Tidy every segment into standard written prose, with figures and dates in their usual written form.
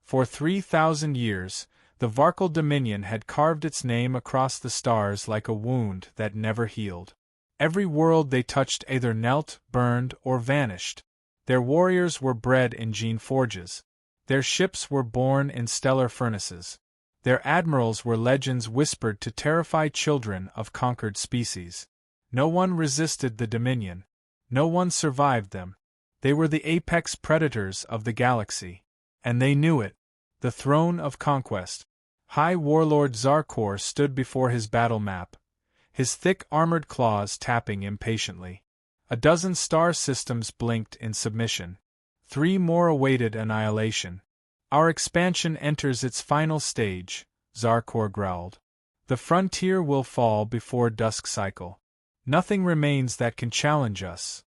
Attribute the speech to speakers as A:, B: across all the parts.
A: For 3,000 years, the Varkal Dominion had carved its name across the stars like a wound that never healed. Every world they touched either knelt, burned, or vanished. Their warriors were bred in gene forges. Their ships were born in stellar furnaces. Their admirals were legends whispered to terrify children of conquered species. No one resisted the Dominion. No one survived them. They were the apex predators of the galaxy. And they knew it. The throne of conquest. High Warlord Zarkor stood before his battle map, his thick armored claws tapping impatiently. A dozen star systems blinked in submission. 3 more awaited annihilation. Our expansion enters its final stage, Zarkor growled. The frontier will fall before dusk cycle. Nothing remains that can challenge us.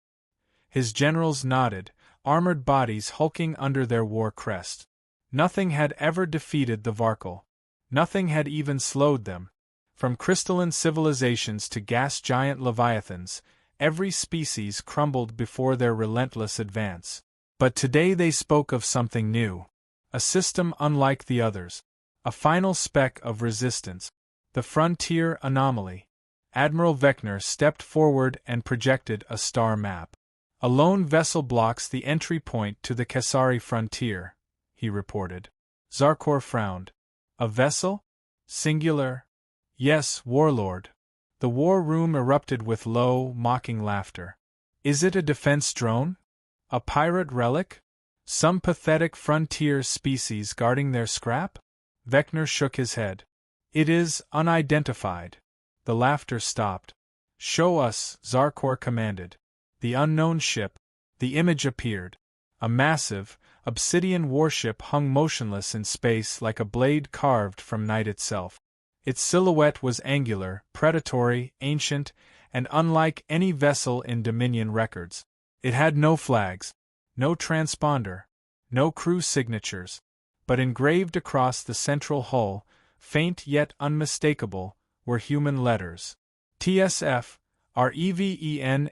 A: His generals nodded, armored bodies hulking under their war crest. Nothing had ever defeated the Varkal. Nothing had even slowed them. From crystalline civilizations to gas-giant leviathans, every species crumbled before their relentless advance. But today they spoke of something new. A system unlike the others. A final speck of resistance. The frontier anomaly. Admiral Vector stepped forward and projected a star map. A lone vessel blocks the entry point to the Kasari frontier, he reported. Zarkor frowned. A vessel? Singular? Yes, Warlord. The war room erupted with low, mocking laughter. Is it a defense drone? A pirate relic? Some pathetic frontier species guarding their scrap? Vector shook his head. It is unidentified. The laughter stopped. Show us, Zarkor commanded. The unknown ship. The image appeared. A massive, obsidian warship hung motionless in space like a blade carved from night itself. Its silhouette was angular, predatory, ancient, and unlike any vessel in Dominion records. It had no flags, no transponder, no crew signatures, but engraved across the central hull, faint yet unmistakable, were human letters. TSF, REVENANT.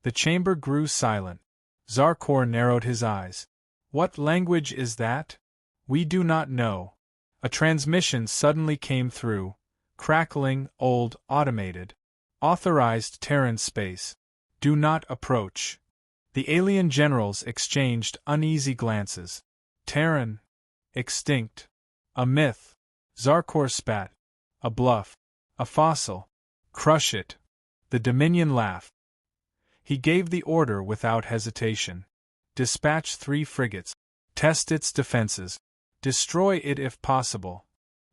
A: The chamber grew silent. Zarkor narrowed his eyes. What language is that? We do not know. A transmission suddenly came through, crackling, old, automated. Authorized Terran space. Do not approach. The alien generals exchanged uneasy glances. Terran. Extinct. A myth. Zarkor spat. A bluff. A fossil. Crush it. The Dominion laughed. He gave the order without hesitation. Dispatch 3 frigates. Test its defenses. Destroy it if possible.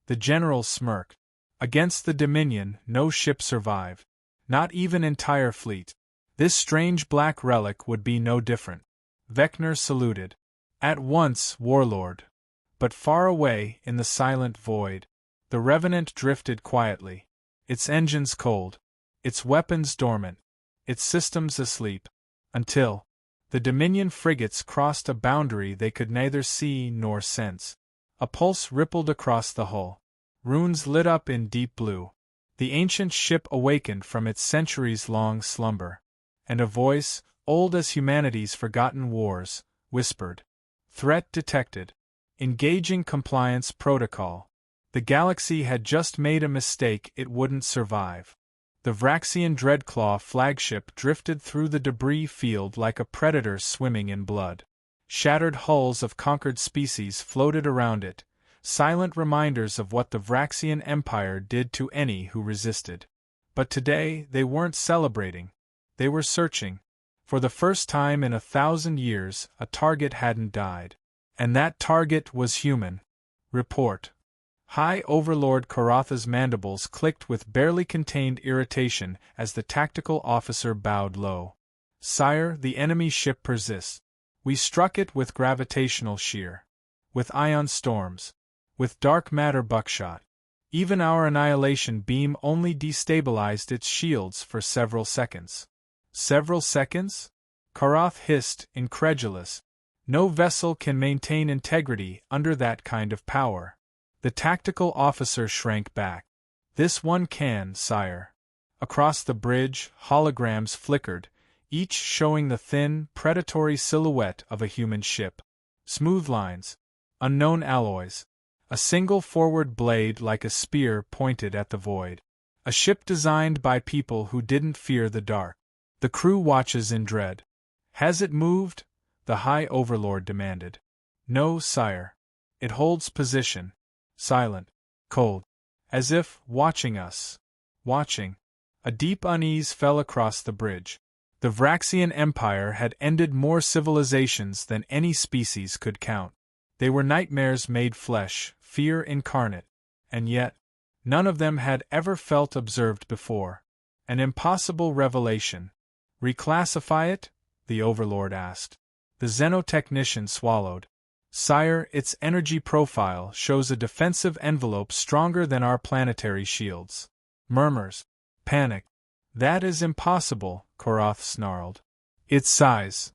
A: The generals smirked. Against the Dominion, no ship survived. Not even entire fleet. This strange black relic would be no different. Vector saluted. At once, Warlord. But far away, in the silent void, the Revenant drifted quietly. Its engines cold. Its weapons dormant. Its systems asleep. Until the Dominion frigates crossed a boundary they could neither see nor sense. A pulse rippled across the hull. Runes lit up in deep blue. The ancient ship awakened from its centuries-long slumber. And a voice, old as humanity's forgotten wars, whispered. Threat detected. Engaging compliance protocol. The galaxy had just made a mistake it wouldn't survive. The Vraxian Dreadclaw flagship drifted through the debris field like a predator swimming in blood. Shattered hulls of conquered species floated around it, silent reminders of what the Vraxian Empire did to any who resisted. But today they weren't celebrating. They were searching. For the first time in 1,000 years, a target hadn't died. And that target was human. Report. High Overlord Karatha's mandibles clicked with barely contained irritation as the tactical officer bowed low. Sire, the enemy ship persists. We struck it with gravitational shear. With ion storms. With dark matter buckshot. Even our annihilation beam only destabilized its shields for several seconds. Several seconds? Karath hissed, incredulous. No vessel can maintain integrity under that kind of power. The tactical officer shrank back. This one can, sire. Across the bridge, holograms flickered, each showing the thin, predatory silhouette of a human ship. Smooth lines. Unknown alloys. A single forward blade like a spear pointed at the void. A ship designed by people who didn't fear the dark. The crew watches in dread. Has it moved? The High Overlord demanded. No, sire. It holds position. Silent. Cold. As if watching us. Watching. A deep unease fell across the bridge. The Vraxian Empire had ended more civilizations than any species could count. They were nightmares made flesh, fear incarnate. And yet, none of them had ever felt observed before. An impossible revelation. Reclassify it? The Overlord asked. The xenotechnician swallowed. Sire, its energy profile shows a defensive envelope stronger than our planetary shields. Murmurs. Panic. That is impossible, Korath snarled. Its size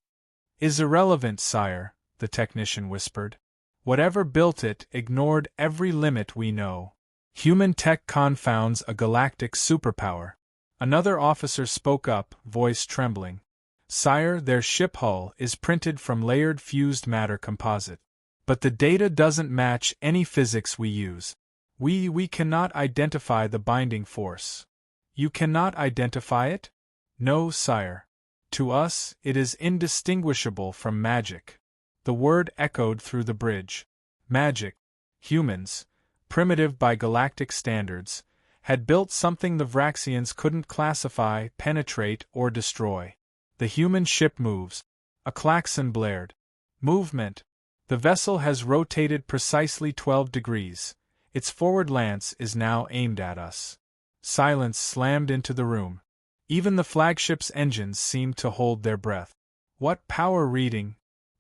A: is irrelevant, sire, the technician whispered. Whatever built it ignored every limit we know. Human tech confounds a galactic superpower. Another officer spoke up, voice trembling. Sire, their ship hull is printed from layered fused matter composite. But the data doesn't match any physics we use. We cannot identify the binding force. You cannot identify it? No, sire. To us, it is indistinguishable from magic. The word echoed through the bridge. Magic. Humans, primitive by galactic standards, had built something the Vraxians couldn't classify, penetrate, or destroy. The human ship moves. A klaxon blared. Movement. The vessel has rotated precisely 12 degrees. Its forward lance is now aimed at us. Silence slammed into the room. Even the flagship's engines seemed to hold their breath. What power reading?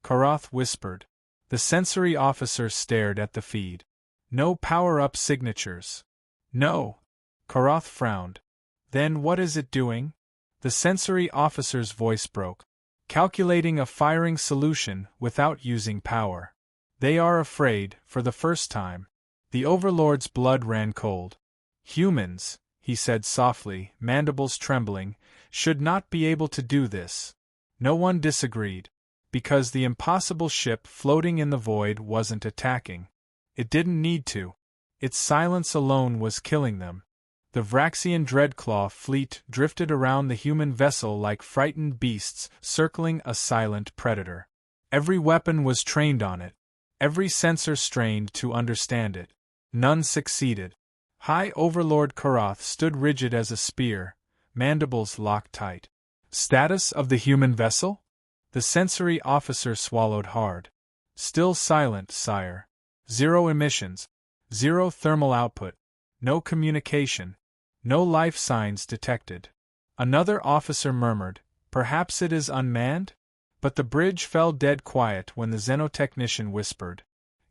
A: Korath whispered. The sensory officer stared at the feed. No power-up signatures. No. Korath frowned. Then what is it doing? The sensory officer's voice broke. Calculating a firing solution without using power. They are afraid, for the first time. The Overlord's blood ran cold. Humans, he said softly, mandibles trembling, should not be able to do this. No one disagreed. Because the impossible ship floating in the void wasn't attacking. It didn't need to. Its silence alone was killing them. The Vraxian Dreadclaw fleet drifted around the human vessel like frightened beasts circling a silent predator. Every weapon was trained on it. Every sensor strained to understand it. None succeeded. High Overlord Korath stood rigid as a spear, mandibles locked tight. Status of the human vessel? The sensory officer swallowed hard. Still silent, sire. 0 emissions. 0 thermal output. No communication. No life signs detected. Another officer murmured, perhaps it is unmanned? But the bridge fell dead quiet when the xenotechnician whispered.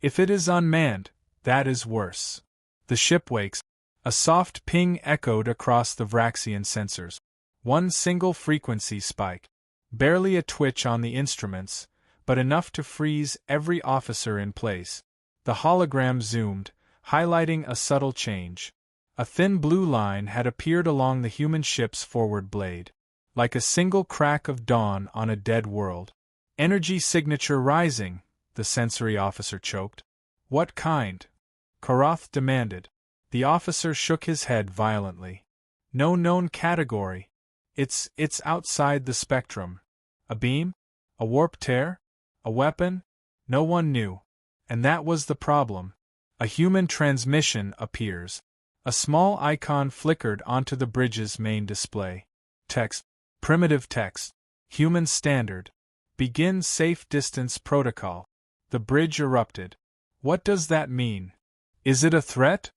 A: If it is unmanned, that is worse. The ship wakes. A soft ping echoed across the Vraxian sensors. One single frequency spike. Barely a twitch on the instruments, but enough to freeze every officer in place. The hologram zoomed, highlighting a subtle change. A thin blue line had appeared along the human ship's forward blade. Like a single crack of dawn on a dead world. Energy signature rising, the sensory officer choked. What kind? Korath demanded. The officer shook his head violently. No known category. It's outside the spectrum. A beam? A warp tear? A weapon? No one knew. And that was the problem. A human transmission appears. A small icon flickered onto the bridge's main display. Text. Primitive text. Human standard. Begin safe distance protocol. The bridge erupted. What does that mean? Is it a threat?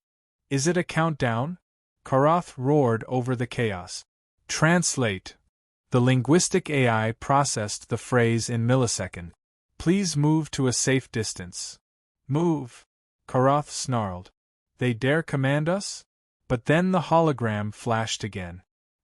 A: Is it a countdown? Korath roared over the chaos. Translate. The linguistic AI processed the phrase in millisecond. Please move to a safe distance. Move. Korath snarled. They dare command us? But then the hologram flashed again.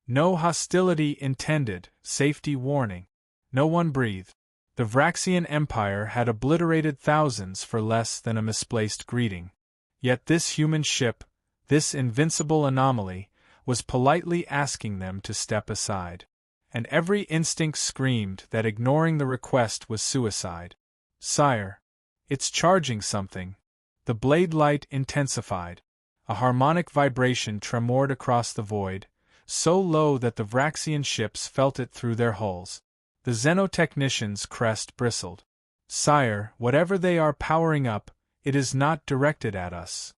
A: No hostility intended, safety warning. No one breathed. The Vraxian Empire had obliterated thousands for less than a misplaced greeting. Yet this human ship, this invincible anomaly, was politely asking them to step aside. And every instinct screamed that ignoring the request was suicide. Sire. It's charging something. The blade light intensified. A harmonic vibration tremored across the void, so low that the Vraxian ships felt it through their hulls. The xenotechnician's crest bristled. Sire, whatever they are powering up, it is not directed at us.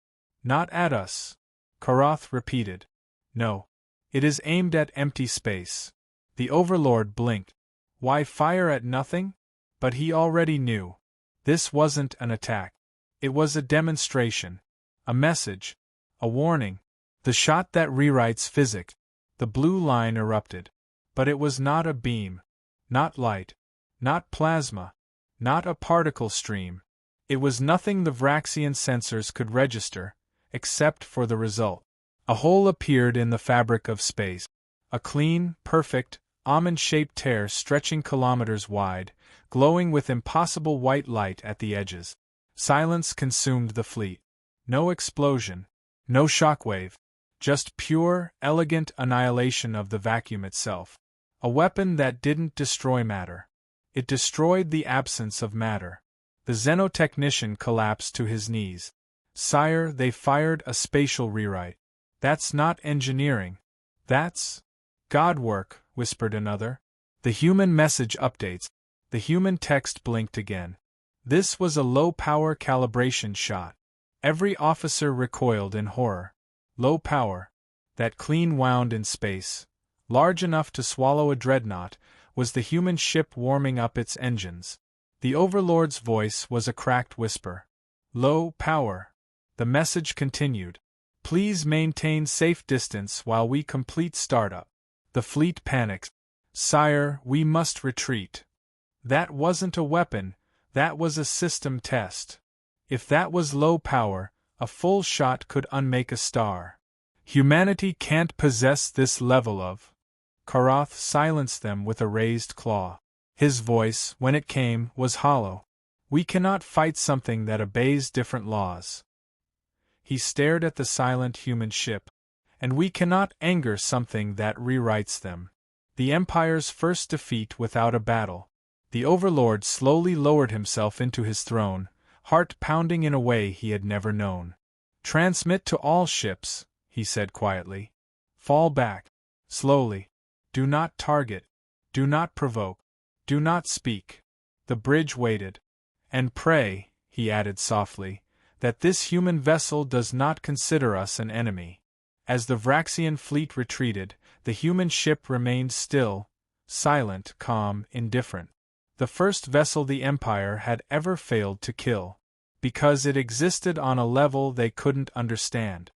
A: Not at us, Karath repeated. No. It is aimed at empty space. The Overlord blinked. Why fire at nothing? But he already knew. This wasn't an attack. It was a demonstration. A message. A warning. The shot that rewrites physics. The blue line erupted. But it was not a beam. Not light. Not plasma. Not a particle stream. It was nothing the Vraxian sensors could register, except for the result. A hole appeared in the fabric of space. A clean, perfect, almond-shaped tear stretching kilometers wide, glowing with impossible white light at the edges. Silence consumed the fleet. No explosion. No shockwave. Just pure, elegant annihilation of the vacuum itself. A weapon that didn't destroy matter. It destroyed the absence of matter. The xenotechnician collapsed to his knees. Sire, they fired a spatial rewrite. That's not engineering. That's God work, whispered another. The human message updates. The human text blinked again. This was a low-power calibration shot. Every officer recoiled in horror. Low power. That clean wound in space, large enough to swallow a dreadnought, was the human ship warming up its engines. The Overlord's voice was a cracked whisper. Low power. The message continued. Please maintain safe distance while we complete startup. The fleet panicked. Sire, we must retreat. That wasn't a weapon, that was a system test. If that was low power, a full shot could unmake a star. Humanity can't possess this level of. Karath silenced them with a raised claw. His voice, when it came, was hollow. We cannot fight something that obeys different laws. He stared at the silent human ship. And we cannot anger something that rewrites them. The Empire's first defeat without a battle. The Overlord slowly lowered himself into his throne, heart pounding in a way he had never known. Transmit to all ships, he said quietly. Fall back. Slowly. Do not target. Do not provoke. Do not speak. The bridge waited. And pray, he added softly, that this human vessel does not consider us an enemy. As the Vraxian fleet retreated, the human ship remained still, silent, calm, indifferent. The first vessel the Empire had ever failed to kill. Because it existed on a level they couldn't understand.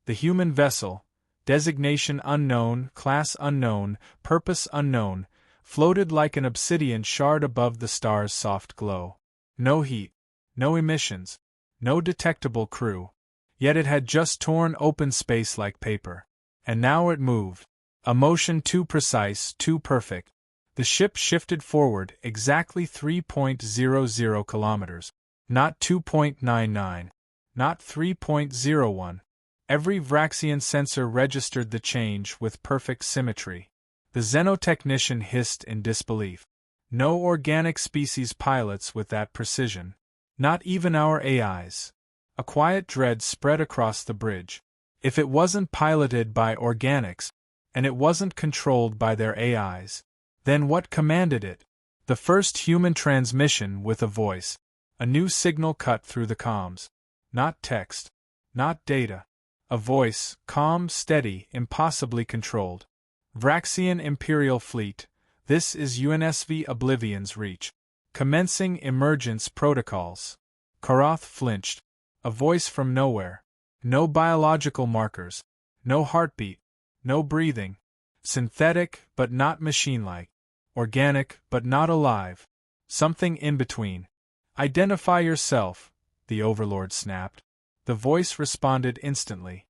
A: The human vessel, designation unknown, class unknown, purpose unknown, floated like an obsidian shard above the star's soft glow. No heat, no emissions, no detectable crew. Yet it had just torn open space like paper. And now it moved. A motion too precise, too perfect. The ship shifted forward exactly 3.00 kilometers. Not 2.99. Not 3.01. Every Vraxian sensor registered the change with perfect symmetry. The xenotechnician hissed in disbelief. No organic species pilots with that precision. Not even our AIs. A quiet dread spread across the bridge. If it wasn't piloted by organics, and it wasn't controlled by their AIs, then what commanded it? The first human transmission with a voice. A new signal cut through the comms. Not text. Not data. A voice, calm, steady, impossibly controlled. Vraxian Imperial Fleet, this is UNSV Oblivion's reach. Commencing emergence protocols. Karath flinched. A voice from nowhere. No biological markers. No heartbeat. No breathing. Synthetic, but not machine-like. Organic, but not alive. Something in between. Identify yourself, the Overlord snapped. The voice responded instantly.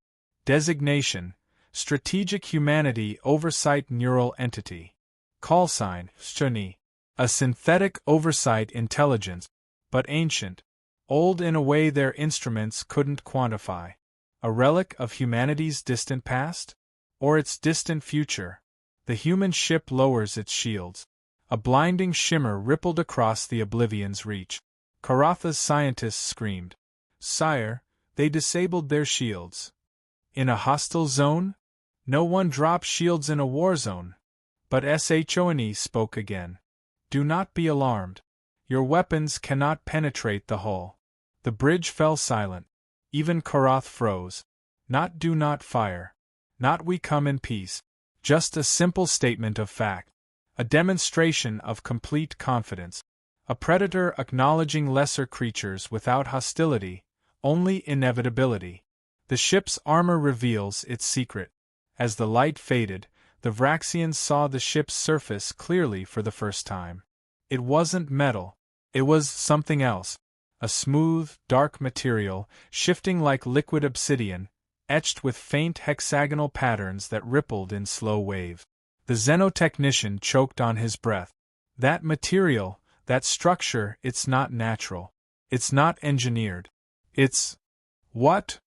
A: Designation, Strategic Humanity Oversight Neural Entity. Call sign, Shani. A synthetic oversight intelligence, but ancient. Old in a way their instruments couldn't quantify. A relic of humanity's distant past? Or its distant future? The human ship lowers its shields. A blinding shimmer rippled across the Oblivion's reach. Karatha's scientists screamed. Sire, they disabled their shields. In a hostile zone? No one drops shields in a war zone. But Shone spoke again. Do not be alarmed. Your weapons cannot penetrate the hull. The bridge fell silent. Even Karath froze. Not do not fire. Not we come in peace. Just a simple statement of fact. A demonstration of complete confidence. A predator acknowledging lesser creatures without hostility, only inevitability. The ship's armor reveals its secret. As the light faded, the Vraxians saw the ship's surface clearly for the first time. It wasn't metal. It was something else. A smooth, dark material, shifting like liquid obsidian, etched with faint hexagonal patterns that rippled in slow waves. The xenotechnician choked on his breath. That material, that structure, it's not natural. It's not engineered. It's… What?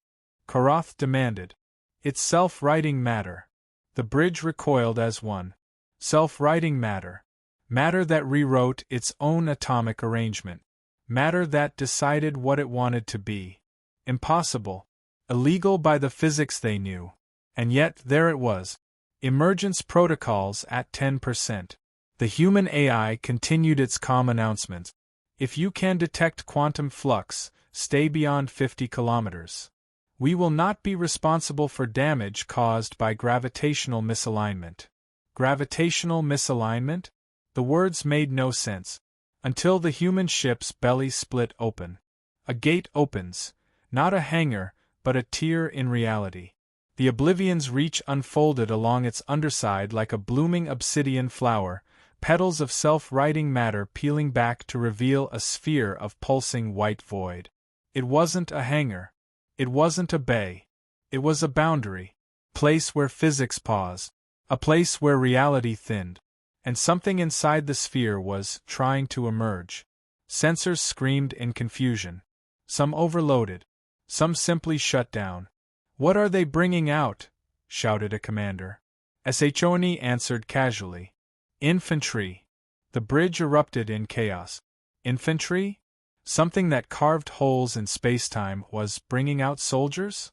A: Karath demanded. It's self-writing matter. The bridge recoiled as one. Self-writing matter. Matter that rewrote its own atomic arrangement. Matter that decided what it wanted to be. Impossible. Illegal by the physics they knew. And yet there it was. Emergence protocols at 10%. The human AI continued its calm announcements. If you can detect quantum flux, stay beyond 50 kilometers. We will not be responsible for damage caused by gravitational misalignment. Gravitational misalignment? The words made no sense. Until the human ship's belly split open. A gate opens, not a hangar, but a tier in reality. The Oblivion's reach unfolded along its underside like a blooming obsidian flower, petals of self-writing matter peeling back to reveal a sphere of pulsing white void. It wasn't a hangar. It wasn't a bay. It was a boundary. Place where physics paused. A place where reality thinned. And something inside the sphere was trying to emerge. Sensors screamed in confusion. Some overloaded. Some simply shut down. What are they bringing out? Shouted a commander. Shone answered casually. Infantry. The bridge erupted in chaos. Infantry? Something that carved holes in space-time was bringing out soldiers?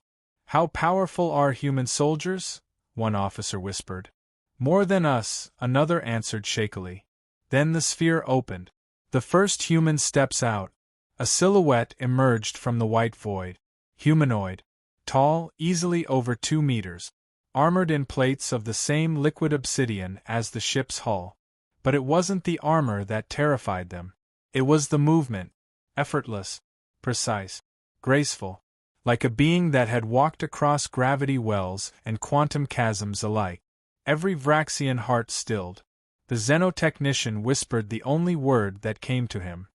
A: How powerful are human soldiers? One officer whispered. More than us, another answered shakily. Then the sphere opened. The first human steps out. A silhouette emerged from the white void. Humanoid. Tall, easily over 2 meters. Armored in plates of the same liquid obsidian as the ship's hull. But it wasn't the armor that terrified them. It was the movement. Effortless. Precise. Graceful. Like a being that had walked across gravity wells and quantum chasms alike. Every Vraxian heart stilled. The xenotechnician whispered the only word that came to him.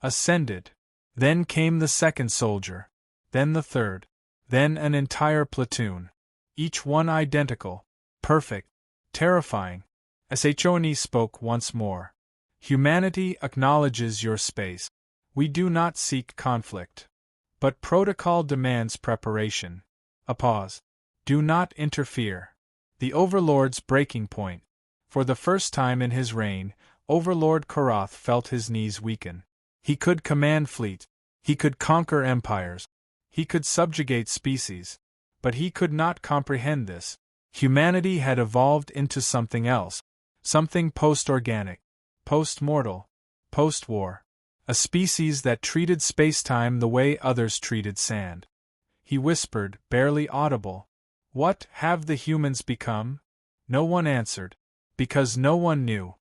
A: Ascended. Then came the second soldier. Then the third. Then an entire platoon. Each one identical. Perfect. Terrifying. Shone spoke once more. Humanity acknowledges your space. We do not seek conflict. But protocol demands preparation. A pause. Do not interfere. The Overlord's breaking point. For the first time in his reign, Overlord Karath felt his knees weaken. He could command fleet. He could conquer empires. He could subjugate species. But he could not comprehend this. Humanity had evolved into something else. Something post-organic. Post-mortal. Post-war. A species that treated space-time the way others treated sand. He whispered, barely audible. What have the humans become? No one answered. Because no one knew.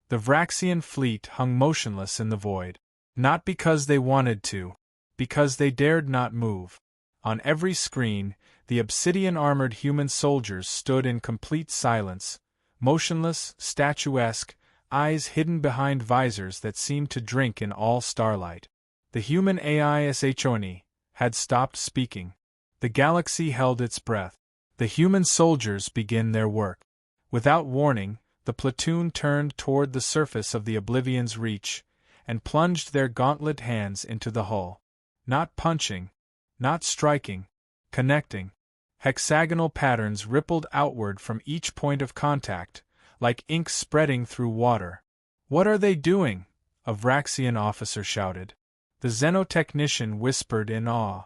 A: The Vraxian fleet hung motionless in the void. Not because they wanted to. Because they dared not move. On every screen, the Obsidian-armored human soldiers stood in complete silence, motionless, statuesque, eyes hidden behind visors that seemed to drink in all starlight. The human AI Shone had stopped speaking. The galaxy held its breath. The human soldiers begin their work. Without warning, the platoon turned toward the surface of the Oblivion's reach, and plunged their gauntlet hands into the hull. Not punching. Not striking. Connecting. Hexagonal patterns rippled outward from each point of contact, like ink spreading through water. What are they doing? A Vraxian officer shouted. The xenotechnician whispered in awe.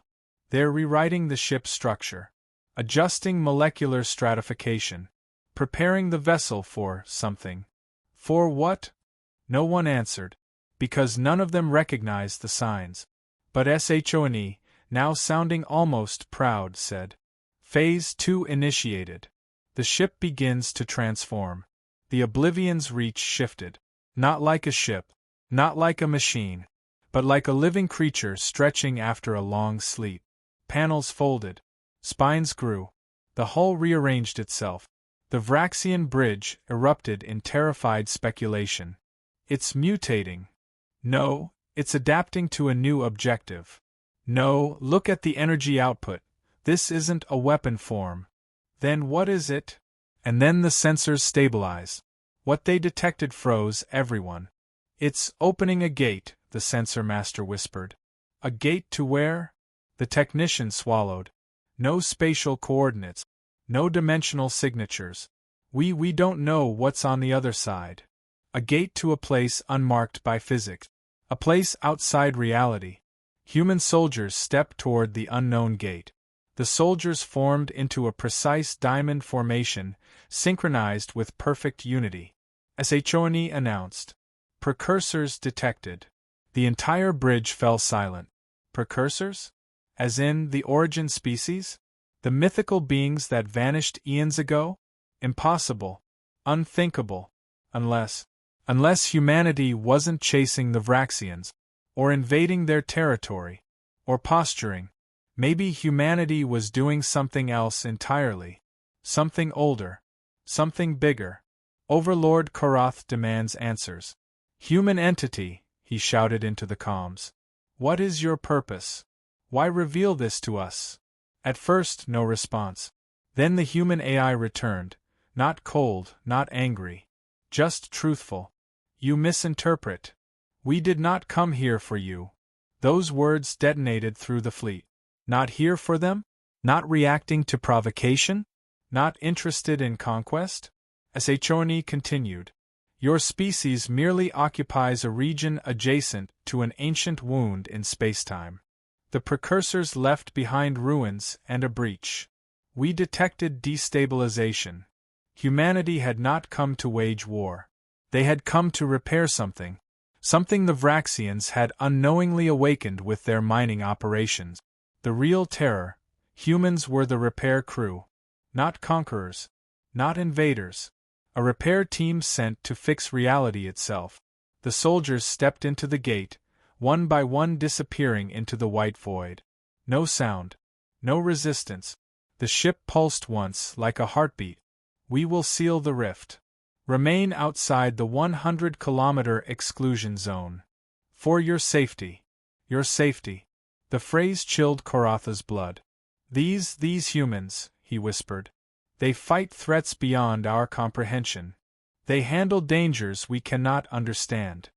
A: They're rewriting the ship's structure, adjusting molecular stratification, preparing the vessel for something. For what? No one answered, because none of them recognized the signs. But Shone, now sounding almost proud, said, Phase 2 initiated. The ship begins to transform. The Oblivion's reach shifted. Not like a ship, not like a machine, but like a living creature stretching after a long sleep. Panels folded. Spines grew. The hull rearranged itself. The Vraxian bridge erupted in terrified speculation. It's mutating. No, it's adapting to a new objective. No, look at the energy output. This isn't a weapon form. Then what is it? And then the sensors stabilize. What they detected froze everyone. It's opening a gate, the sensor master whispered. A gate to where? The technician swallowed. No spatial coordinates. No dimensional signatures. We don't know what's on the other side. A gate to a place unmarked by physics. A place outside reality. Human soldiers stepped toward the unknown gate. The soldiers formed into a precise diamond formation, synchronized with perfect unity. Shone announced. Precursors detected. The entire bridge fell silent. Precursors? As in the origin species? The mythical beings that vanished eons ago? Impossible. Unthinkable. Unless humanity wasn't chasing the Vraxians, or invading their territory, or posturing. Maybe humanity was doing something else entirely. Something older. Something bigger. Overlord Korath demands answers. Human entity, he shouted into the comms. What is your purpose? Why reveal this to us? At first, no response. Then the human AI returned, not cold, not angry. Just truthful. You misinterpret. We did not come here for you. Those words detonated through the fleet. Not here for them? Not reacting to provocation? Not interested in conquest? Shone continued. Your species merely occupies a region adjacent to an ancient wound in spacetime. The precursors left behind ruins and a breach. We detected destabilization. Humanity had not come to wage war. They had come to repair something. Something the Vraxians had unknowingly awakened with their mining operations. The real terror, humans were the repair crew. Not conquerors. Not invaders. A repair team sent to fix reality itself. The soldiers stepped into the gate, one by one disappearing into the white void. No sound. No resistance. The ship pulsed once like a heartbeat. We will seal the rift. Remain outside the 100-kilometer exclusion zone. For your safety. Your safety. The phrase chilled Koratha's blood. These humans, he whispered. They fight threats beyond our comprehension. They handle dangers we cannot understand.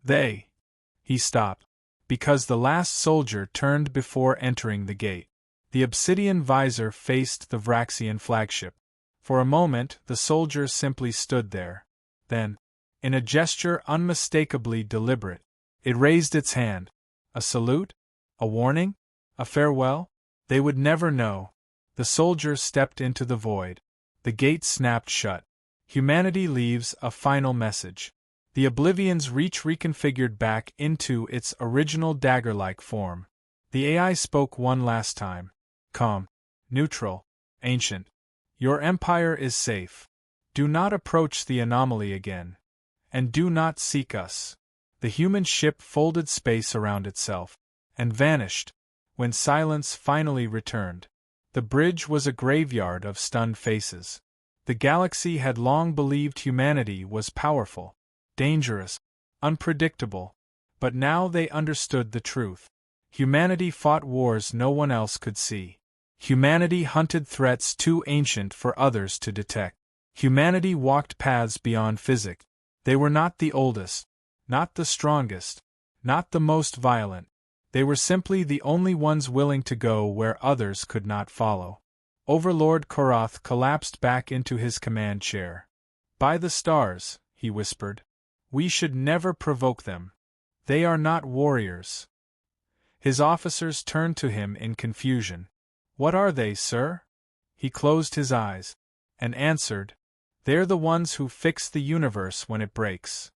A: He stopped, because the last soldier turned before entering the gate. The obsidian visor faced the Vraxian flagship. For a moment, the soldier simply stood there. Then, in a gesture unmistakably deliberate, it raised its hand. A salute? A warning? A farewell? They would never know. The soldier stepped into the void. The gate snapped shut. Humanity leaves a final message. The Oblivion's reach reconfigured back into its original dagger-like form. The AI spoke one last time. Calm. Neutral. Ancient. Your empire is safe. Do not approach the anomaly again. And do not seek us. The human ship folded space around itself, and vanished, when silence finally returned. The bridge was a graveyard of stunned faces. The galaxy had long believed humanity was powerful, dangerous, unpredictable, but now they understood the truth. Humanity fought wars no one else could see. Humanity hunted threats too ancient for others to detect. Humanity walked paths beyond physics. They were not the oldest, not the strongest, not the most violent. They were simply the only ones willing to go where others could not follow. Overlord Korath collapsed back into his command chair. By the stars, he whispered. We should never provoke them. They are not warriors. His officers turned to him in confusion. What are they, sir? He closed his eyes and answered, They're the ones who fix the universe when it breaks.